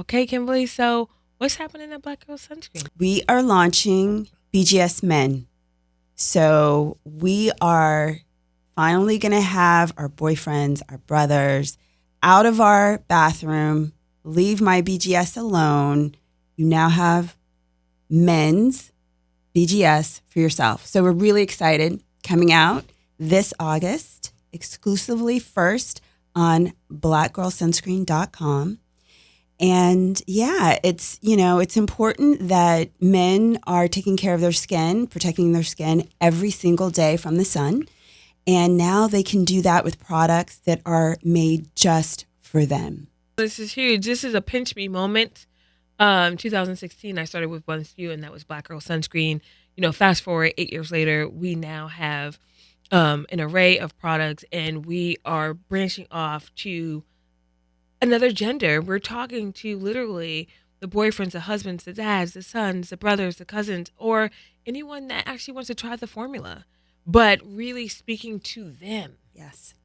Okay, Kimberly. So what's happening at Black Girl Sunscreen? We are launching BGS Men. So we are finally going to have our boyfriends, our brothers out of our bathroom. Leave my BGS alone. You now have men's BGS for yourself. So we're really excited. Coming out this August, exclusively first on blackgirlsunscreen.com. And yeah, it's important that men are taking care of their skin, protecting their skin every single day from the sun. And now they can do that with products that are made just for them. This is huge. This is a pinch me moment. 2016, I started with one SKU, and that was Black Girl Sunscreen. Fast forward 8 years later, we now have an array of products, and we are branching off to another gender. We're talking to literally the boyfriends, the husbands, the dads, the sons, the brothers, the cousins, or anyone that actually wants to try the formula, but really speaking to them. Yes.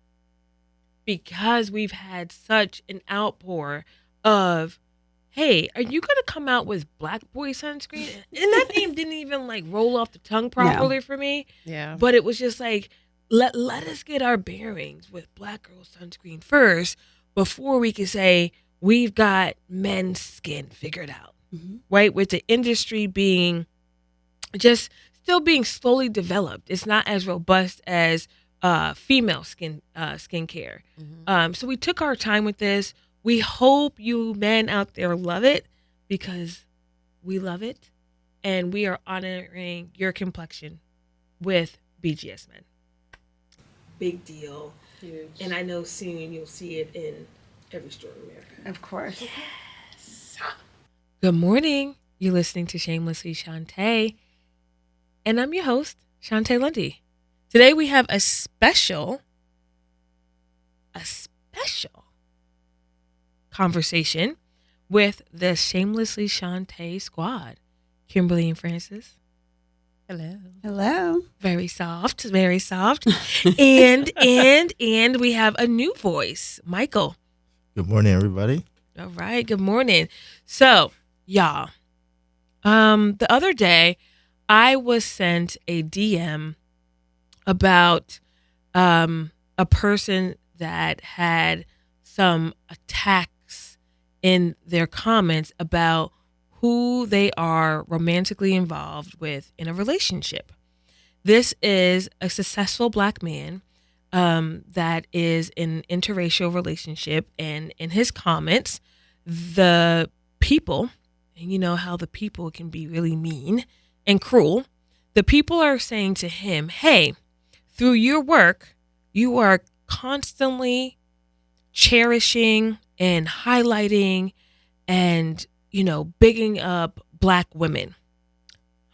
Because we've had such an outpour of, hey, are you going to come out with Black Boy Sunscreen? And that name didn't even roll off the tongue properly for me. Yeah. But it was just let us get our bearings with Black Girl Sunscreen first before we can say we've got men's skin figured out, right? With the industry being just still being slowly developed. It's not as robust as female skincare. So we took our time with this. We hope you men out there love it because we love it. And we are honoring your complexion with BGS Men. Big deal. Huge. And I know soon you'll see it in every store in America. Of course. Yes. Good morning. You're listening to Shamelessly Shontay. And I'm your host, Shontay Lundy. Today we have a special conversation with the Shamelessly Shontay squad. Kimberly and Francis. Hello. Very soft, very soft. and we have a new voice, Michael. Good morning, everybody. All right, good morning. So, y'all, the other day I was sent a DM about a person that had some attacks in their comments about who they are romantically involved with in a relationship. This is a successful Black man that is in an interracial relationship, and in his comments, the people, and you know how the people can be really mean and cruel, the people are saying to him, hey, through your work, you are constantly cherishing and highlighting and bigging up Black women.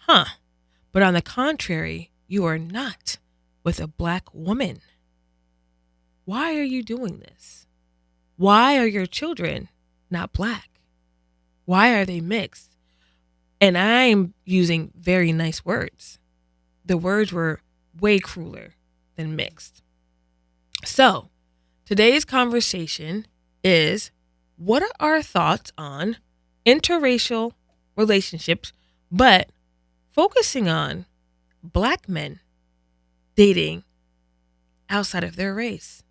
But on the contrary, you are not with a Black woman. Why are you doing this? Why are your children not Black? Why are they mixed? And I'm using very nice words. The words were way crueler than mixed. So, today's conversation is, what are our thoughts on interracial relationships, but focusing on Black men dating outside of their race?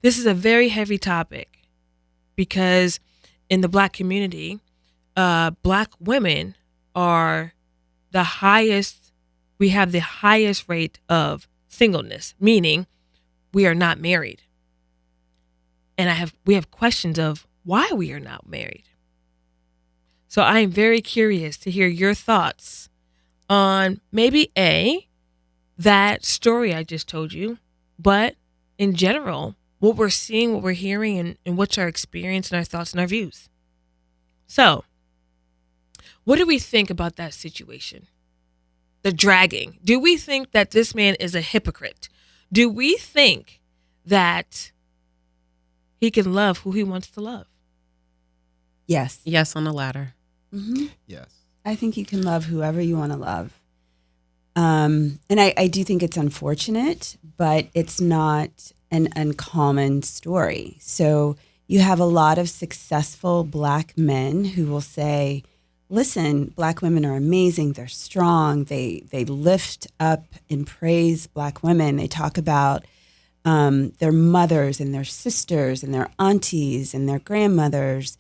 This is a very heavy topic because in the Black community, Black women are the highest, we have the highest rate of singleness, meaning we are not married. And we have questions of why we are not married. So I am very curious to hear your thoughts on maybe that story I just told you, but in general, what we're seeing, what we're hearing, and what's our experience and our thoughts and our views. So, what do we think about that situation? The dragging. Do we think that this man is a hypocrite? Do we think that he can love who he wants to love? Yes. Yes on the latter. Mm-hmm. Yes. I think you can love whoever you want to love. And I do think it's unfortunate, but it's not an uncommon story. So, You have a lot of successful Black men who will say, listen, Black women are amazing. They're strong. They lift up and praise Black women. They talk about their mothers and their sisters and their aunties and their grandmothers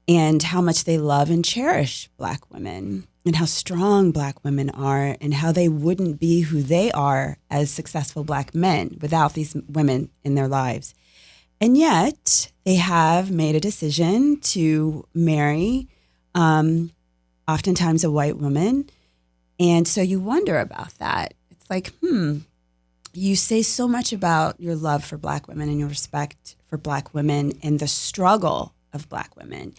and how much they love and cherish Black women and how strong Black women are and how they wouldn't be who they are as successful Black men without these women in their lives. And yet they have made a decision to marry oftentimes a white woman. And so you wonder about that. It's like, you say so much about your love for Black women and your respect for Black women and the struggle of Black women,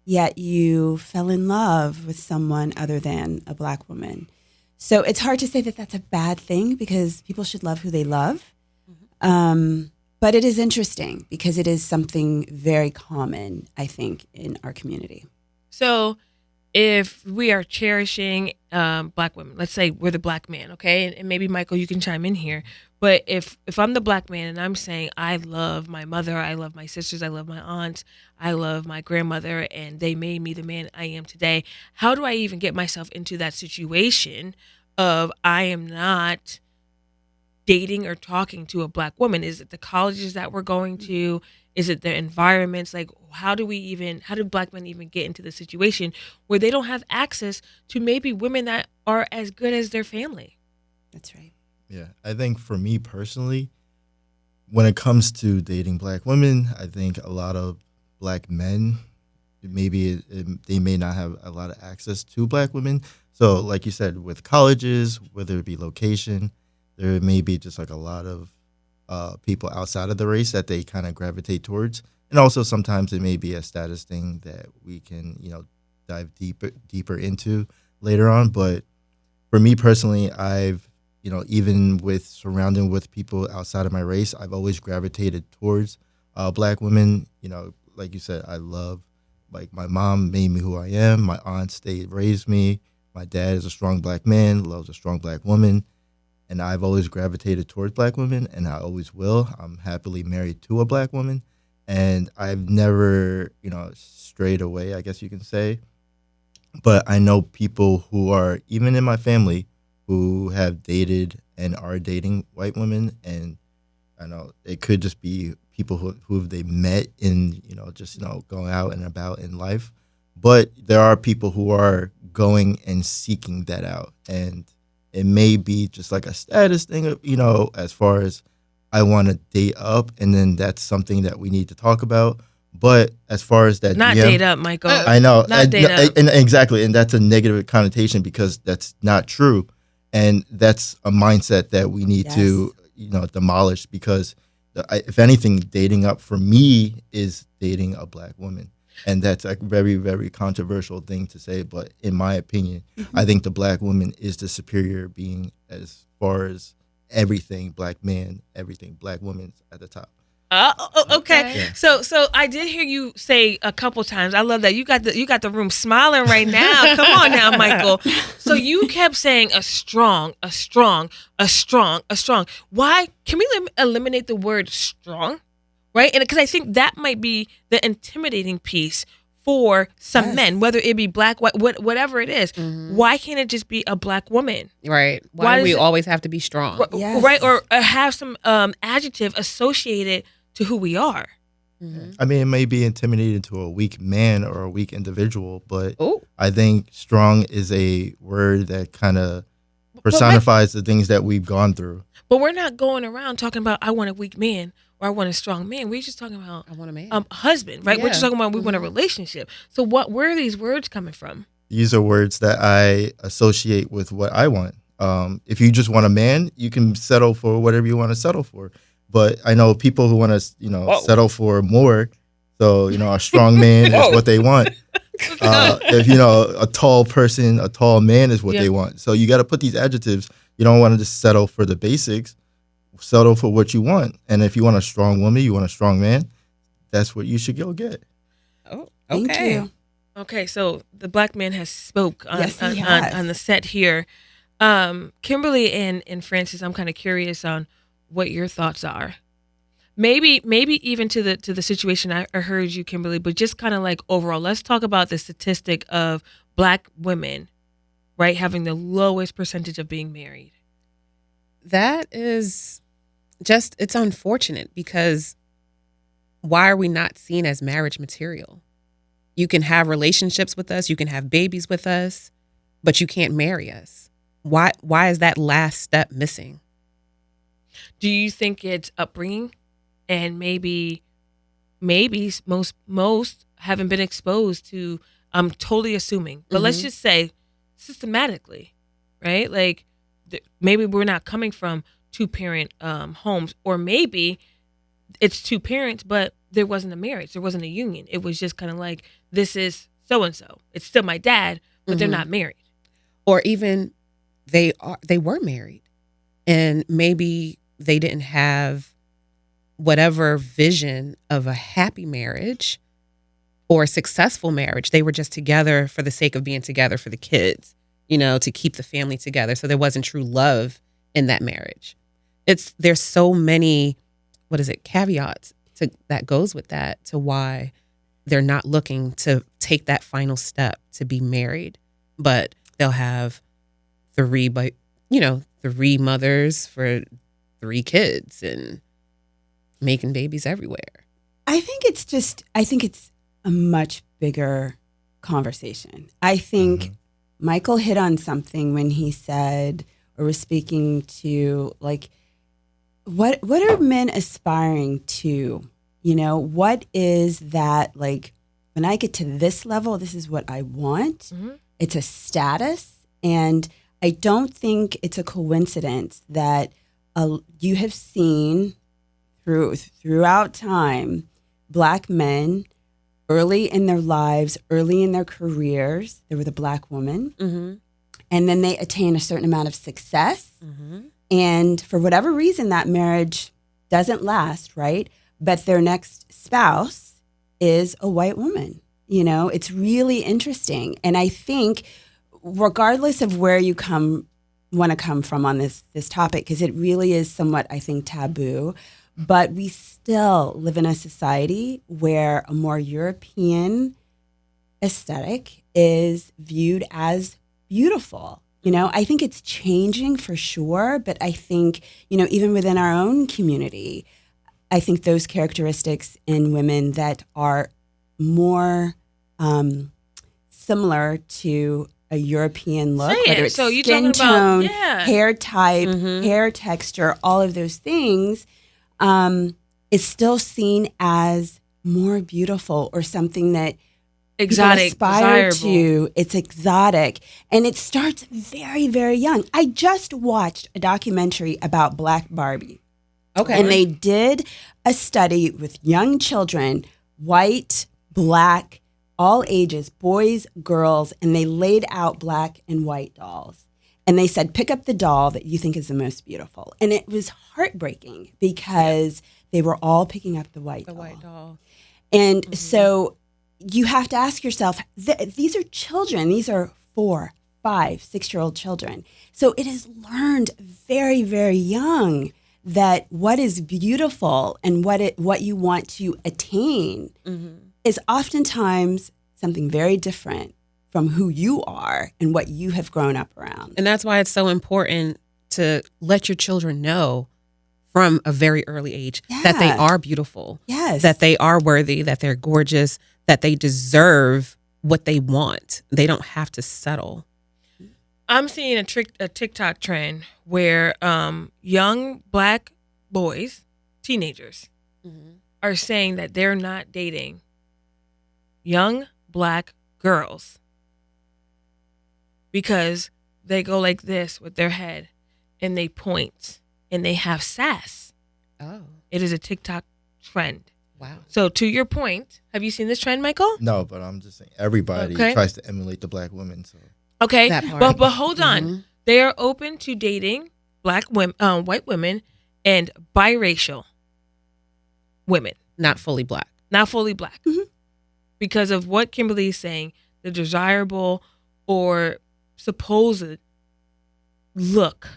yet you fell in love with someone other than a Black woman. So it's hard to say that that's a bad thing because people should love who they love. But it is interesting because it is something very common, I think, in our community. So if we are cherishing Black women, let's say we're the Black man, okay? And maybe, Michael, you can chime in here. But if I'm the Black man and I'm saying I love my mother, I love my sisters, I love my aunts, I love my grandmother, and they made me the man I am today, how do I even get myself into that situation of I am not dating or talking to a Black woman? Is it the colleges that we're going to? Is it the environments? Like, how do Black men even get into the situation where they don't have access to maybe women that are as good as their family? That's right. Yeah, I think for me personally, when it comes to dating Black women, I think a lot of Black men, they may not have a lot of access to Black women. So like you said, with colleges, whether it be location, there may be just like a lot of people outside of the race that they kind of gravitate towards. And also sometimes it may be a status thing that we can, dive deeper into later on. But for me personally, I've, even with surrounding with people outside of my race, I've always gravitated towards Black women. Like you said, I love, like, my mom made me who I am. My aunts, they raised me. My dad is a strong Black man, loves a strong Black woman. And I've always gravitated towards Black women, and I always will. I'm happily married to a Black woman, and I've never, strayed away, I guess you can say. But I know people who are, even in my family, who have dated and are dating white women, and I know it could just be people who they met in, going out and about in life. But there are people who are going and seeking that out, and it may be just like a status thing, as far as I want to date up, and then that's something that we need to talk about. But as far as that, not date up, Michael. I know, not date up, and exactly, and that's a negative connotation because that's not true, and that's a mindset that we need to, demolish. Because if anything, dating up for me is dating a Black woman. And that's a very, very controversial thing to say. But in my opinion, I think the Black woman is the superior being as far as everything. Black man, everything. Black woman's at the top. Okay. Yeah. So I did hear you say a couple times. I love that you got the room smiling right now. Come on now, Michael. So you kept saying a strong. Why? Can we eliminate the word strong? Right? And because I think that might be the intimidating piece for some men, whether it be Black, white, whatever it is. Mm-hmm. Why can't it just be a Black woman? Right. Why do we always have to be strong? Right. Or have some adjective associated to who we are. Mm-hmm. I mean, it may be intimidating to a weak man or a weak individual, but I think strong is a word that kind of personifies the things that we've gone through. But we're not going around talking about I want a weak man or I want a strong man. We're just talking about I want a man, husband, right? Yeah. We're just talking about we want a relationship. So where are these words coming from? These are words that I associate with what I want. If you just want a man, you can settle for whatever you want to settle for. But I know people who want to, settle for more. So, a strong man is what they want. If, a tall person, a tall man is what they want. So you got to put these adjectives. You don't want to just settle for the basics. Settle for what you want. And if you want a strong woman, you want a strong man, that's what you should go get. Oh, okay. Thank you. Okay, so the Black man has spoke on the set here. Kimberly and Francis, I'm kind of curious on what your thoughts are. maybe even to the situation I heard you, Kimberly, but just kind of like overall, let's talk about the statistic of Black women, right, having the lowest percentage of being married. That is just, it's unfortunate because why are we not seen as marriage material? You can have relationships with us, you can have babies with us, but you can't marry us. Why is that last step missing? Do you think it's upbringing, and maybe most haven't been exposed to? I'm totally assuming, but let's just say systematically, right? Like maybe we're not coming from two-parent homes, or maybe it's two parents, but there wasn't a marriage, there wasn't a union. It was just kind of like, this is so and so. It's still my dad, but they're not married. Or even they were married, and maybe they didn't have whatever vision of a happy marriage or a successful marriage. They were just together for the sake of being together for the kids, to keep the family together. So there wasn't true love in that marriage. There's so many, caveats that goes with that, to why they're not looking to take that final step to be married, but they'll have three mothers for 3 kids and making babies everywhere. I think it's a much bigger conversation. I think Michael hit on something when he said, or was speaking to, like, what are men aspiring to? What is that, like, when I get to this level, this is what I want. It's a status. And I don't think it's a coincidence that you have seen throughout time, Black men early in their lives, early in their careers, they were the Black woman. And then they attain a certain amount of success. And for whatever reason, that marriage doesn't last, right? But their next spouse is a white woman. It's really interesting. And I think regardless of where you want to come from on this topic, because it really is somewhat, I think, taboo, but we still live in a society where a more European aesthetic is viewed as beautiful. I think it's changing for sure, but I think, even within our own community, I think those characteristics in women that are more similar to a European look, whether it's skin tone, hair type, hair texture, all of those things, is still seen as more beautiful, or something that exotic, aspire desirable. to. It's exotic, and it starts very, very young. I just watched a documentary about Black Barbie. Okay. And they did a study with young children, white, Black, all ages, boys, girls, and they laid out Black and white dolls. And they said, pick up the doll that you think is the most beautiful. And it was heartbreaking because they were all picking up the white doll. And so you have to ask yourself, these are children. These are 4, 5, 6-year-old children. So it is learned very, very young that what is beautiful and what you want to attain is oftentimes something very different from who you are and what you have grown up around. And that's why it's so important to let your children know from a very early age that they are beautiful, that they are worthy, that they're gorgeous, that they deserve what they want. They don't have to settle. I'm seeing a TikTok trend where young Black boys, teenagers, are saying that they're not dating young Black girls because they go like this with their head and they point and they have sass. Oh. It is a TikTok trend. Wow. So to your point, have you seen this trend, Michael? No, but I'm just saying everybody tries to emulate the Black women. So okay, that part. but hold on. They are open to dating Black women, white women, and biracial women. Not fully Black. Not fully Black. Because of what Kimberly is saying, the desirable or supposed look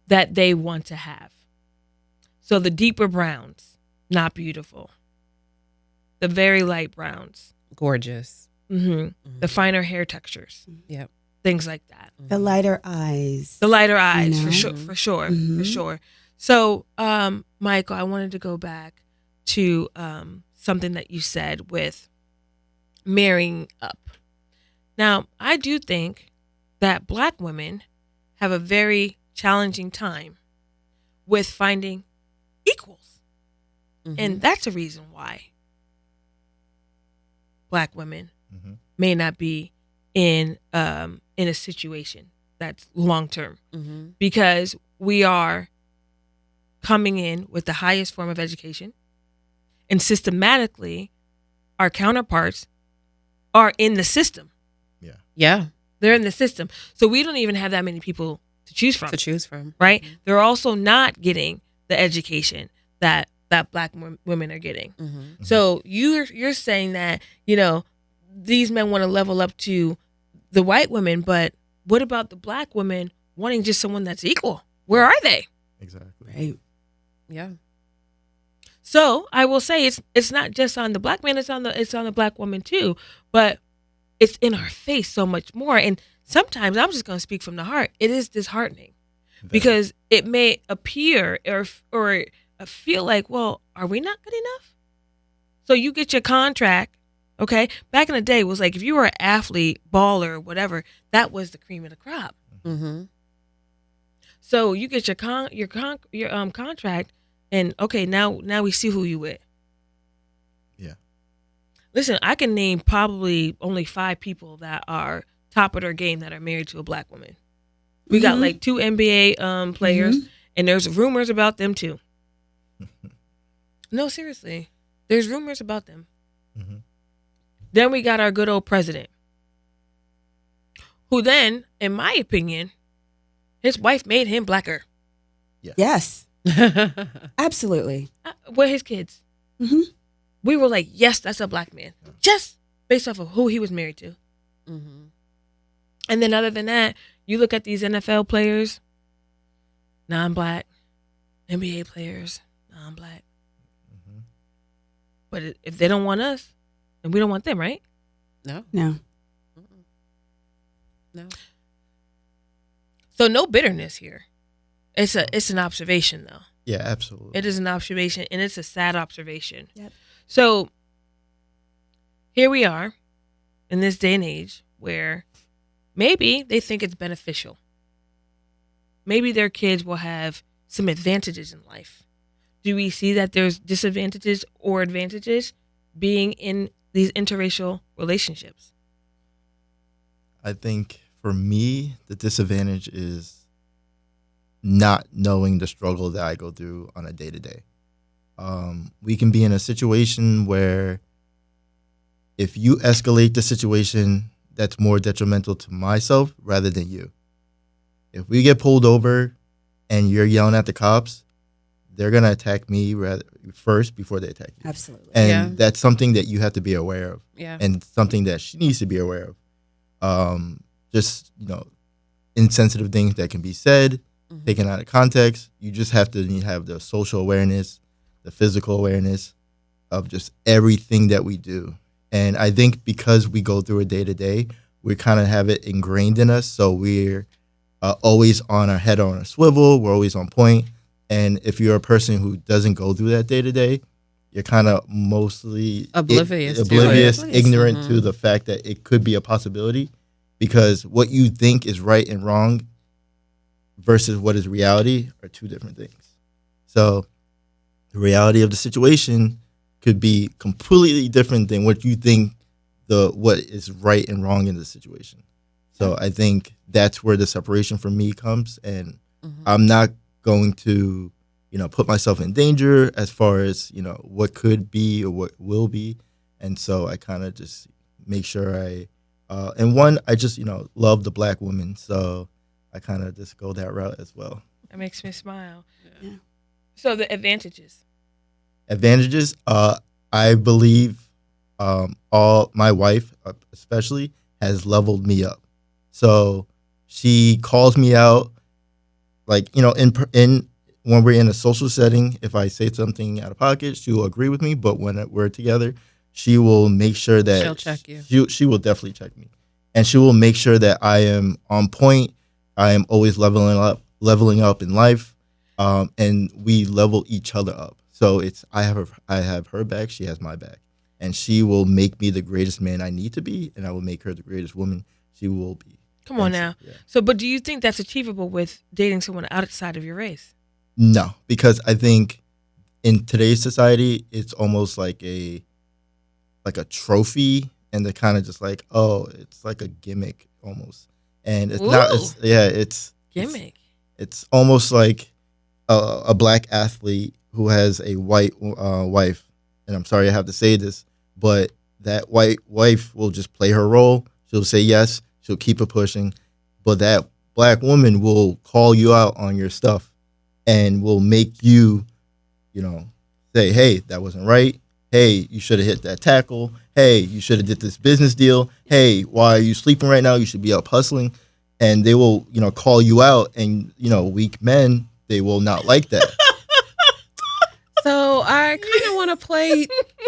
that they want to have. So the deeper browns, not beautiful. The very light browns, Gorgeous. the finer hair textures, Yep. things like that. The lighter eyes. The lighter eyes, know? for sure, for sure, Mhm. for sure. So, Michael, I wanted to go back to something that you said with marrying up. Now, I do think that Black women have a very challenging time with finding equals. And that's a reason why Black women may not be in a situation that's long term, because we are coming in with the highest form of education, and systematically our counterparts are in the system. Yeah. They're in the system. So we don't even have that many people to choose from. Right? Mm-hmm. They're also not getting the education that Black women are getting. Mm-hmm. So you're saying that, these men want to level up to the white women, but what about the Black women wanting just someone that's equal? Where are they? Exactly. Right. Yeah. So I will say it's not just on the Black man, it's on the Black woman too, but it's in our face so much more. And sometimes, I'm just going to speak from the heart, it is disheartening because it may appear or feel like, well, are we not good enough? So you get your contract, okay? Back in the day, it was like if you were an athlete, baller, whatever, that was the cream of the crop. Mm-hmm. So you get your contract, and okay, now we see who you with. Yeah. Listen, I can name probably only 5 people that are top of their game that are married to a Black woman. We got like 2 NBA players, and there's rumors about them too. No, seriously, there's rumors about them. Then we got our good old president, who then, in my opinion, his wife made him blacker. Yes. Absolutely. With his kids. We were like, yes, that's a Black man. Just based off of who he was married to. And then other than that, you look at these NFL players, non-Black, NBA players, non-Black. But if they don't want us, then we don't want them, right? No. No. No. So no bitterness here. It's an observation, though. Yeah, absolutely. It is an observation, and it's a sad observation. Yep. So here we are in this day and age where maybe they think it's beneficial. Maybe their kids will have some advantages in life. Do we see that there's disadvantages or advantages being in these interracial relationships? I think for me, the disadvantage is not knowing the struggle that I go through on a day-to-day. We can be in a situation where if you escalate the situation, that's more detrimental to myself rather than you. If we get pulled over and you're yelling at the cops, they're going to attack me first before they attack you. Absolutely. And that's something that you have to be aware of. Yeah. And something that she needs to be aware of. Just, insensitive things that can be said, taken out of context. You just have to have the social awareness, the physical awareness of just everything that we do. And I think because we go through it day to day, we kind of have it ingrained in us. So we're always on our head on a swivel. We're always on point. And if you're a person who doesn't go through that day to day, you're kind of mostly Oblivious, ignorant to the fact that it could be a possibility, because what you think is right and wrong versus what is reality are two different things. So the reality of the situation could be completely different than what you think what is right and wrong in the situation. So I think that's where the separation for me comes, and I'm not going to, put myself in danger as far as, what could be or what will be. And so I kind of just make sure I just, love the Black woman. So I kind of just go that route as well. That makes me smile. Yeah. So the advantages. I believe all my wife especially has leveled me up. So she calls me out, like, in when we're in a social setting, if I say something out of pocket, she will agree with me. But when we're together, she will make sure that She'll check you. She will definitely check me, and she will make sure that I am on point. I am always leveling up in life, and we level each other up. So I have her back, she has my back, and she will make me the greatest man I need to be, and I will make her the greatest woman she will be. Come on And now. yeah. So, but do you think that's achievable with dating someone outside of your race? No, because I think in today's society, it's almost like a trophy, and they're kind of just like, oh, it's like a gimmick almost, and it's not. Ooh. It's Gimmick. It's almost like a black athlete who has a white wife, and I'm sorry I have to say this, but that white wife will just play her role. She'll say yes. She'll keep it pushing, but that black woman will call you out on your stuff, and will make you, say, hey, that wasn't right. Hey, you should have hit that tackle. Hey, you should have did this business deal. Hey, why are you sleeping right now? You should be up hustling. And they will, call you out. And, weak men, they will not like that. So I kind of want to play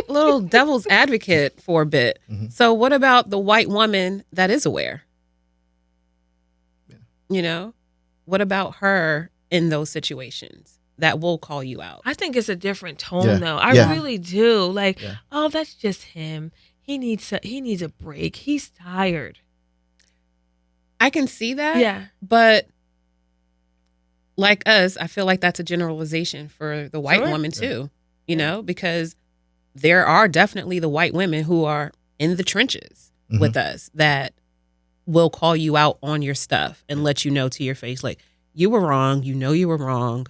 a little devil's advocate for a bit. Mhm. So what about the white woman that is aware? Yeah. What about her in those situations that will call you out? I think it's a different tone, Yeah. though. I Yeah. really do. Like, Yeah. oh, that's just him. He needs a break. He's tired. I can see that. Yeah. But like us, I feel like that's a generalization for the white Sure. woman Yeah. too, because there are definitely the white women who are in the trenches Mhm. with us that will call you out on your stuff and let you know to your face, like, you were wrong. You were wrong.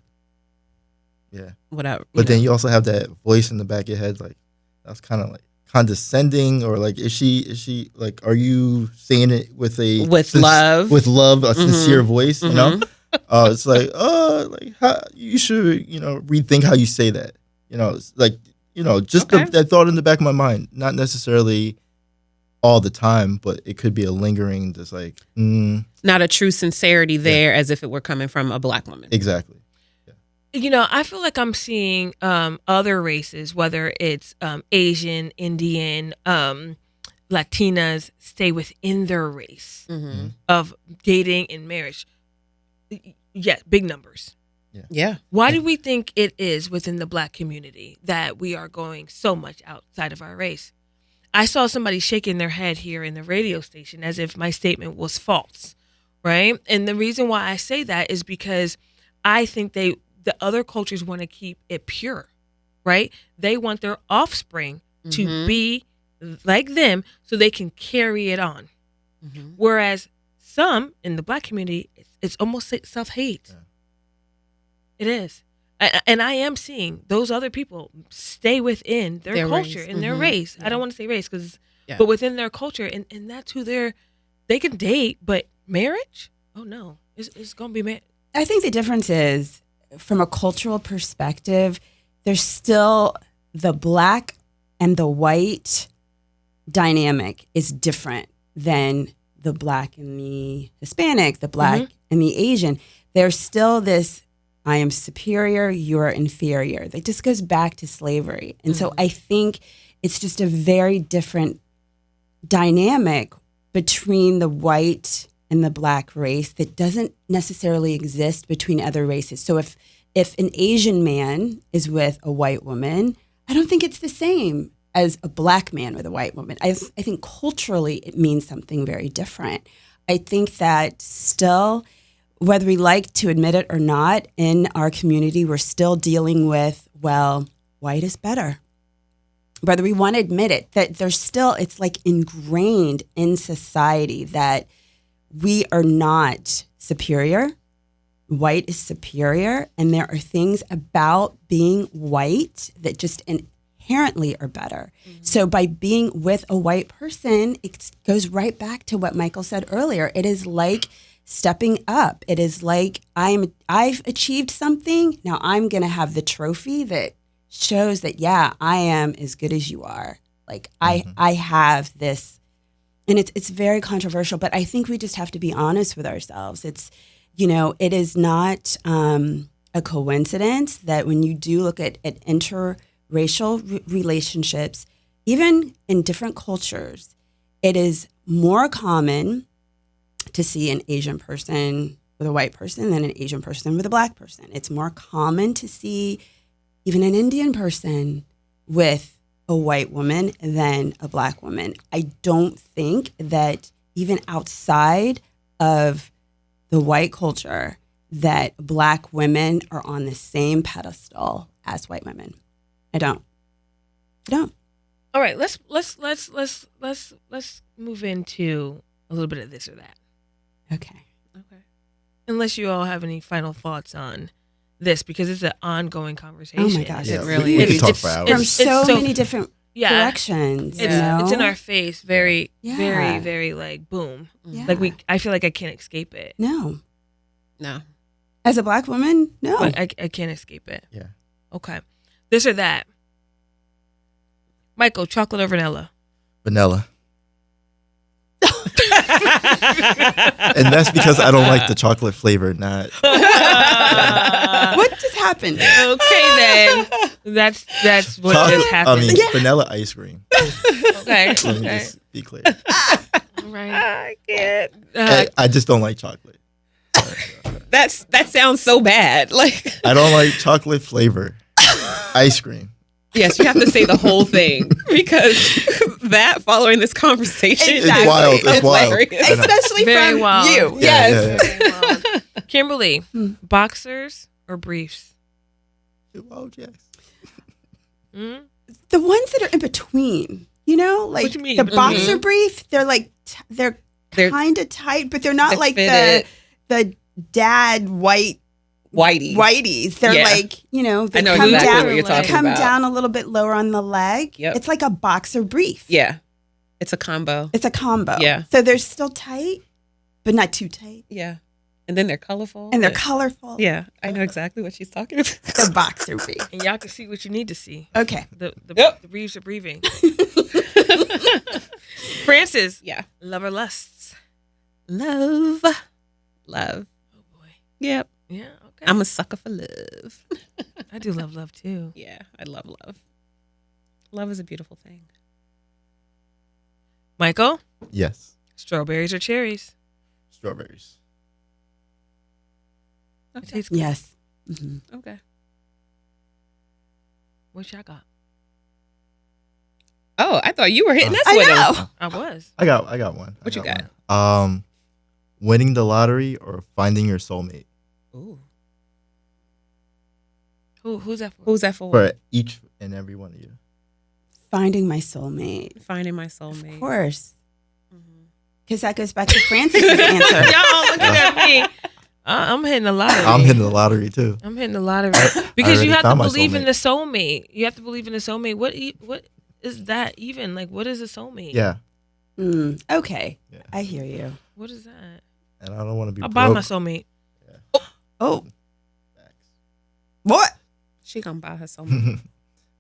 Yeah. Whatever. But then you also have that voice in the back of your head, like, that's kind of like condescending, or like, is she like, are you saying it with love? with love, a Mhm. sincere voice, Mhm. It's like, like, how you should, rethink how you say that. It's like, just Okay. that thought in the back of my mind, not necessarily all the time, but it could be a lingering, just like, Not a true sincerity there, as if it were coming from a black woman. exactly. I feel like I'm seeing other races, whether it's Asian, Indian, Latinas, stay within their race Mm-hmm. of dating and marriage. Yeah, big numbers. Yeah. Why do we think it is within the black community that we are going so much outside of our race? I saw somebody shaking their head here in the radio station as if my statement was false, right? And the reason why I say that is because I think the other cultures want to keep it pure, right? They want their offspring to Mhm. be like them so they can carry it on. Mhm. Whereas some in the black community, it's almost self-hate. Yeah. It is. And I am seeing those other people stay within their culture race. and their Mhm. race. I Yeah. don't want to say race Yeah. but within their culture, and that's who they can date, but marriage? Oh no, it's gonna be marriage. I think the difference is, from a cultural perspective, there's still the black and the white dynamic is different than the black and the Hispanic, the black and the Asian. There's still this, I am superior, you're inferior. That just goes back to slavery. And so I think it's just a very different dynamic between the white and the black race that doesn't necessarily exist between other races. So if an Asian man is with a white woman, I don't think it's the same as a black man with a white woman. I think culturally it means something very different. I think that still, whether we like to admit it or not, in our community, we're still dealing with, well, white is better. Whether we want to admit it, that there's still, it's like ingrained in society that we are not superior. White is superior. And there are things about being white that just inherently are better. Mm-hmm. So by being with a white person, it goes right back to what Michael said earlier. It is like stepping up. It is like I've achieved something. Now I'm going to have the trophy that shows that, yeah, I am as good as you are. Like I have this, and it's very controversial, but I think we just have to be honest with ourselves. It's, it is not, a coincidence that when you do look at interracial relationships, even in different cultures, it is more common to see an Asian person with a white person than an Asian person with a black person. It's more common to see even an Indian person with a white woman than a black woman. I don't think that even outside of the white culture that black women are on the same pedestal as white women. I don't. All right, let's move into a little bit of this or that. Okay. Unless you all have any final thoughts on this, because it's an ongoing conversation. Oh my gosh, Yeah, it really we is. could talk for hours. From It's so so- many different directions. It's you know? it's in our face, very, Yeah. very, very like boom. Yeah. Like I feel like I can't escape it. No. No. As a black woman, no. Like I can't escape it. Yeah. Okay, this or that. Michael, chocolate or vanilla? Vanilla. And that's because I don't like the chocolate flavor, not. What just happened? Okay, then that's what just happened. I mean, Yeah. vanilla ice cream. Okay, Let me okay, just be clear. all right. I can't. I just don't like chocolate. That sounds so bad. Like, I don't like chocolate flavor. Ice cream. yes, you have to say the whole thing because that following this conversation It's is wild. It's wild. hilarious. I know. Especially Very from wild. you. Yeah, Yes. yeah, yeah. Very wild. Kimberly, boxers or briefs? Oh, yes. Mm? The ones that are in between, you know, like What you mean? the boxer brief, they're like they're They're- kind of tight, but they're not they're like fitted. the dad Whitey. whiteies. They're Yeah. like, you know, they I know come exactly down what you're talking come about. down a little bit lower on the leg. Yep. It's like a boxer brief. Yeah. It's a combo. It's a combo. Yeah. So they're still tight, but not too tight. Yeah. And then they're colorful. And they're colorful. Yeah. I know exactly what she's talking about. The boxer brief. And y'all can see what you need to see. Okay. The Yep. the briefs are breathing. Francis, Yeah. love or lusts? Love. Love. Oh boy. Yep. Yeah. Okay. I'm a sucker for love. I do love too. Yeah. I love love. Love is a beautiful thing. Michael, Yes. strawberries or cherries? Strawberries. It Okay. tastes good. Yes. Mhm. Okay. What y'all got? Oh, I thought you were hitting us I with know. them. I was. I got one. What you got? One. Winning the lottery or finding your soulmate Ooh. Who's that for? Who's that for? for each and every one of you. Finding my soulmate. Finding my Of soulmate. course. Mhm. Because that goes back to Francis's answer. Y'all looking at me. I'm hitting the lottery. I'm hitting the lottery too. I'm hitting the lottery I because already you have to found my believe in soulmate. the soulmate. You have to believe in the soulmate. What is that even? Like, what is a soulmate? Yeah. Okay. Yeah. I hear you. What is that? And I don't want to be I'll broke. buy my soulmate. Oh. What? She gonna buy her soulmate.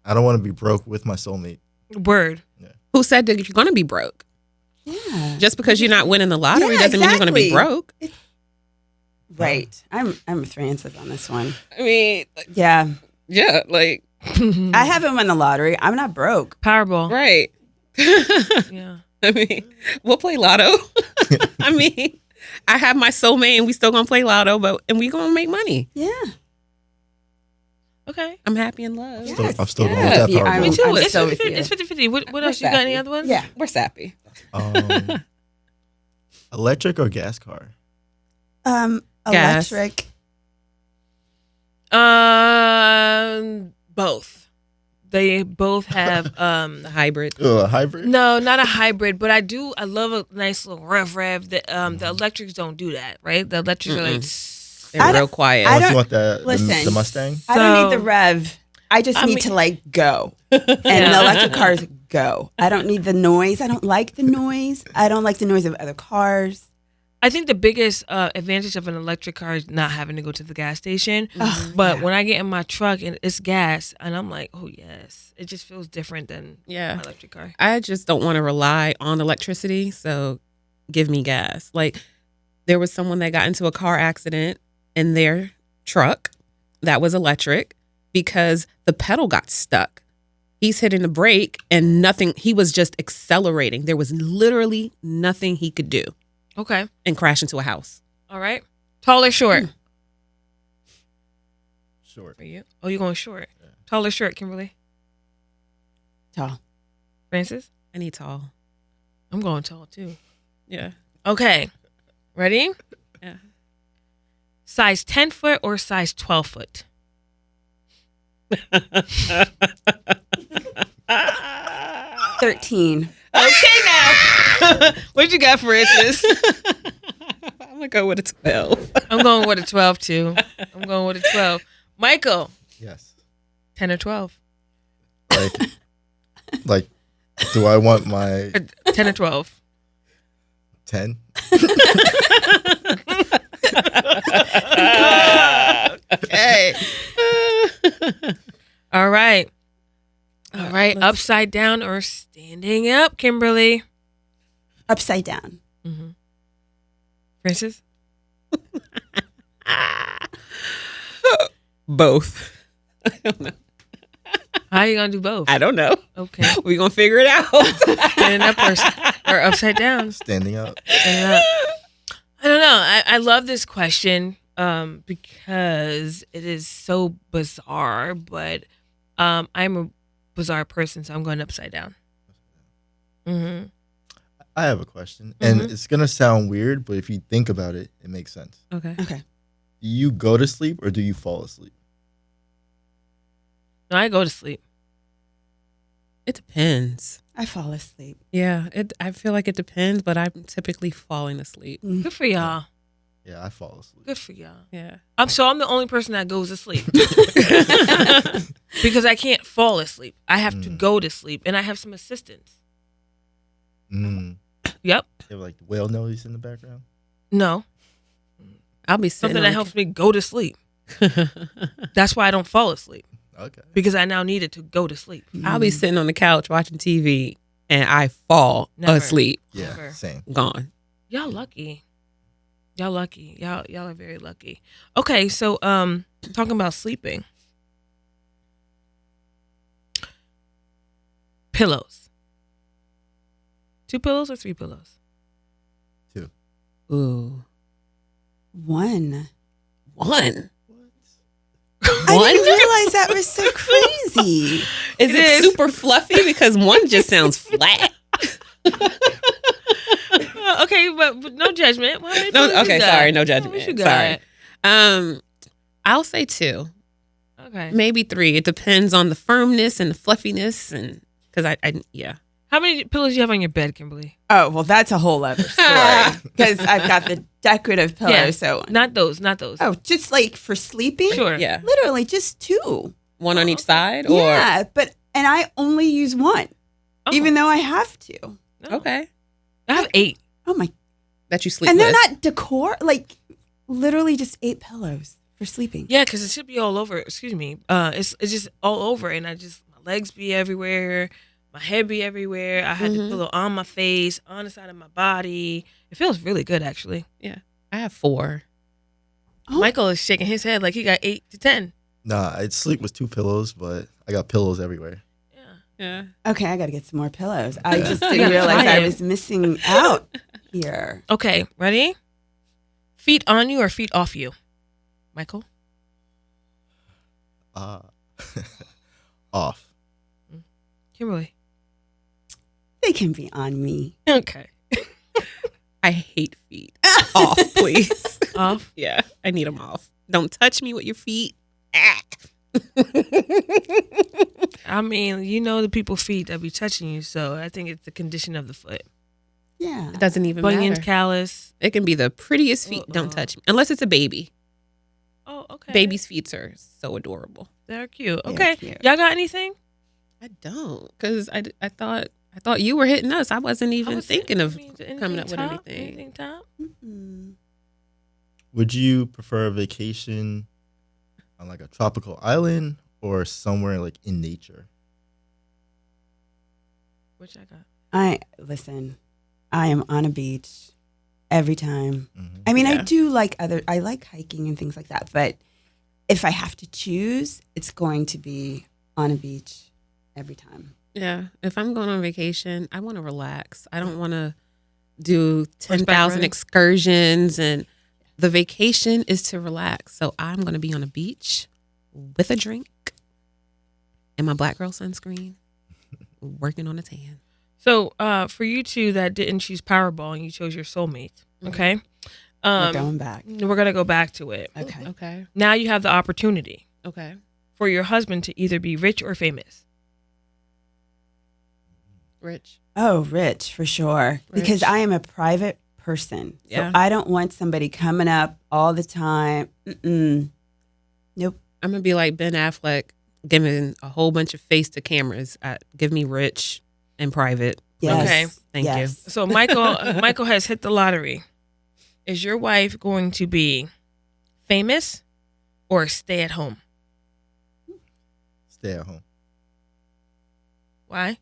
I don't want to be broke with my soulmate. Word. Who said that you're gonna be broke? Yeah. Just because you're not winning the lottery Yeah, doesn't mean you're gonna be exactly. broke. Right. I'm with Francis on this one. I mean, Yeah. yeah, like I haven't won the lottery. I'm not broke. Powerball. right. Yeah. I mean, we'll play lotto. I mean, I have my soulmate and we still gonna play lotto, and we gonna make money. Yeah. Okay. I'm happy in love. Yeah. I'm still going Yeah. with that Yeah, Powerball. Me too. I'm It's so 50, with you. it's 50-50. What We're else? You got any sappy. other ones? Yeah. We're sappy. Electric or gas car? Gas. Electric. Both. They both have The hybrid. Hybrid? no, not a hybrid, but I love a nice little rev. The electrics don't do that, right? The electrics are like They're I real don't- quiet. I Unless don't- you want the listen. Mustang? I don't need So- the rev. I just I need mean- to like go. And Yeah. the electric cars go. I don't need the noise. I don't like the noise. I don't like the noise of other cars. I think the biggest advantage of an electric car is not having to go to the gas station. Ugh, But yeah. when I get in my truck and it's gas, and I'm like, oh yes, it just feels different than Yeah. my electric car. I just don't want to rely on electricity, so give me gas. Like there was someone that got into a car accident in their truck that was electric because the pedal got stuck. He's hitting the brake and nothing. He was just accelerating. There was literally nothing he could do Okay. and crash into a house. All right. Tall or short? Short. For you? Oh, you're going short. Yeah. Tall or short, Kimberly? Tall. Francis? I need tall. I'm going tall too. Yeah. Okay. Ready? Yeah. Size 10 foot or size 12 foot? 13. Okay, now. What you got, Francis? I'm going to go with a 12. I'm going with a 12 too. I'm going with a 12. Michael, Yes. 10 or 12? Like, do I want my 10 or 12? 10? Okay. All right. All right. Upside down or standing up, Kimberly? Upside down. Mm-hmm. Francis? Both. I don't know. How are you going to do both? I don't know. Okay. We're going to figure it out. Standing up or upside down? Standing up. Standing up. I don't know. I love this question because it is so bizarre, but I'm a bizarre person, so I'm going upside down. Mm-hmm. I have a question, and it's going to sound weird, but if you think about it, it makes sense. Okay. Okay. Do you go to sleep or do you fall asleep? No, I go to sleep. It depends. I fall asleep. Yeah, I feel like it depends, but I'm typically falling asleep. Good for y'all. Yeah, I fall asleep. Good for y'all. Yeah. I'm the only person that goes to sleep because I can't fall asleep. I have to go to sleep, and I have some assistants. Mm. Yep. You have like whale noise in the background? No. I'll be sitting Something that helps me go to sleep. That's why I don't fall asleep. Okay. Because I now need it to go to sleep. I'll be sitting on the couch watching TV and I fall Never. asleep. Yeah, Never. same. Gone. Y'all lucky. Y'all lucky. Y'all are very lucky. Okay, so talking about sleeping. Pillows. 2 pillows or 3 pillows? 2. Ooh. 1. 1. I didn't realize that was so crazy. Is it super fluffy? Because 1 just sounds flat. Okay, but no judgment. Well, Okay, sorry, no judgment. What you got? Sorry. I'll say 2. Okay. Maybe 3. It depends on the firmness and the fluffiness, and because I yeah. How many pillows do you have on your bed, Kimberly? Oh, well, that's a whole other story. Because I've got the decorative pillows. Yeah. So, Not those. oh, just like for sleeping? Sure. Yeah. Literally just 2. 1 on each side, or Yeah, and I only use 1, Oh, even though I have to. no. okay, I have 8. Oh my! that you sleep And with. they're not decor. Like literally just 8 pillows for sleeping. Yeah, because it should be all over. Excuse me. It's just all over, and my legs be everywhere, my head be everywhere. I had the pillow on my face, on the side of my body. It feels really good, actually. I have 4. Oh. Michael is shaking his head like he got 8 to 10. Nah, I sleep with 2 pillows, but I got pillows everywhere. Yeah. Yeah. Okay, I got to get some more pillows. I just Yeah, didn't realize try I it. was missing out here. Okay, ready? Feet on you or feet off you? Michael? Off. Kimberly? They can be on me. Okay. I hate feet. Off, please. Off? Yeah, I need them off. Don't touch me with your feet. I mean, you know the people's feet that be touching you, so I think it's the condition of the foot. Yeah. It doesn't even Bunions, matter. callus. It can be the prettiest feet. Don't touch me. Unless it's a baby. Oh, okay. Baby's feet are so adorable. They're cute. They're Okay. cute. Y'all got anything? I don't, because I thought you were hitting us. I wasn't even thinking of coming up with anything. Anything top? Mm-mm. Would you prefer a vacation on like a tropical island or somewhere like in nature? Which I got. Listen, I am on a beach every time. Mm-hmm. I mean, I Yeah. do like I like hiking and things like that, but if I have to choose, it's going to be on a beach every time. Yeah. If I'm going on vacation, I want to relax. I don't want to do Horseback 10,000 riding? excursions, and the vacation is to relax. So I'm going to be on a beach with a drink and my black girl sunscreen working on a tan. So, for you two that didn't choose Powerball and you chose your soulmate, okay? We're going back. We're gonna go back to it. Okay. Okay. Now you have the opportunity Okay. for your husband to either be rich or famous. Rich. Oh, rich for sure. Because Rich. I am a private person. So Yeah. I don't want somebody coming up all the time. Nope. I'm going to be like Ben Affleck, giving a whole bunch of face to cameras. Give me rich and private. Yes. Okay. Thank Yes. So Michael has hit the lottery. Is your wife going to be famous or stay at home? Stay at home. Why?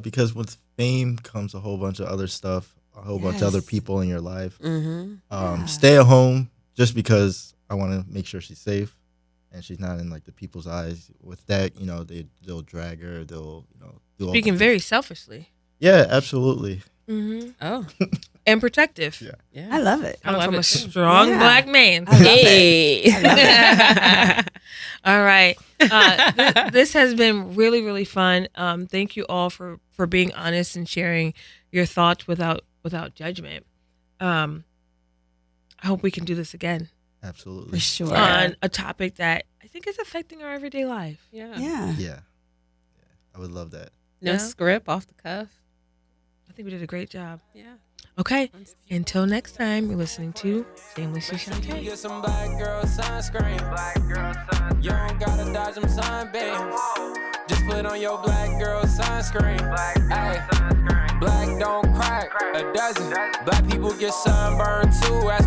Because with fame comes a whole bunch of other stuff, a whole bunch of other Yes. people in your life. Mm-hmm. Yeah. Stay at home just because I want to make sure she's safe and she's not in like the people's eyes. With that, they'll drag her. They'll do all Speaking the- very selfishly. Yeah, absolutely. Mm-hmm. Oh, And protective. Yeah. yeah. I love it. Coming love from it a too. strong Yeah. black man. I love it. Hey. I love All right. This has been really, really fun. Thank you all for being honest and sharing your thoughts without judgment. I hope we can do this again Absolutely. For sure. on a topic that I think is affecting our everyday life. Yeah. Yeah. Yeah. I would love that. No Yeah. script, off the cuff. I think we did a great job. Yeah. Okay. Until next time, you're listening to Shamelessly Shontay. Get some black girl sunscreen. You don't gotta dodge them sunbeams. Just put on your black girl sunscreen. Ay, black don't crack a dozen. Black people get sunburned too.